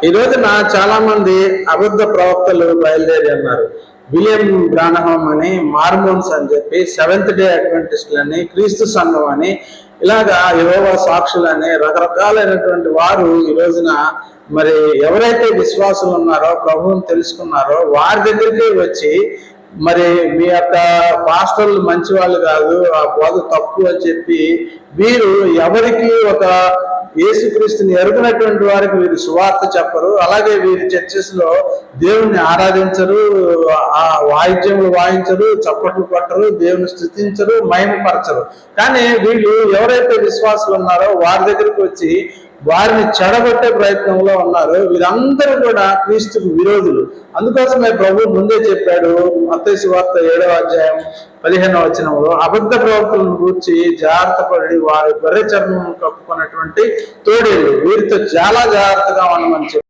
ఈ రోజున చాలా మంది అబద్ధ ప్రవక్తలు బయలుదేరి ఉన్నారు. విలియం బ్రానహం అని, మార్మోన్స్ అని చెప్పి, సెవెంత్ డే అడ్వెంటిస్టులు అని, క్రీస్తు సంఘం అని, ఇలాగా యెహోవా సాక్షులని రకరకాలైనటువంటి వారు ఈ రోజున మరి ఎవరైతే విశ్వాసులు ఉన్నారో, ప్రభువుని తెలుసుకున్నారో వారి దగ్గరికి వచ్చి మరి మీ యొక్క పాస్టర్లు మంచి వాళ్ళు కాదు, ఆ బోధ తప్పు అని చెప్పి వీరు ఎవరికి ఒక యేసుక్రీస్తుని ఎరుగునటువంటి వారికి వీరు సువార్త చెప్పరు. అలాగే వీరి చర్చెస్ లో దేవుణ్ణి ఆరాధించరు, ఆ వాయిద్యములు వాయించరు, చప్పట్లు కొట్టరు, దేవుని స్తుతించరు, మహిమపరచరు. కానీ వీళ్ళు ఎవరైతే విశ్వాసులు ఉన్నారో వారి దగ్గరికి వచ్చి వారిని చెడగొట్టే ప్రయత్నంలో ఉన్నారు. వీరందరూ కూడా క్రీస్తుకు విరోధులు. అందుకోసమే ప్రభు ముందే చెప్పాడు, మత్తయి సువార్త 7వ అధ్యాయం 15వ వచనంలో, అబద్ధ ప్రవక్తలను గూర్చి జాగ్రత్త పడి వారి గొర్రె చర్మం కప్పుకున్నటువంటి తోడేళ్ళు వీరితో చాలా జాగ్రత్తగా ఉండమని చెప్పారు.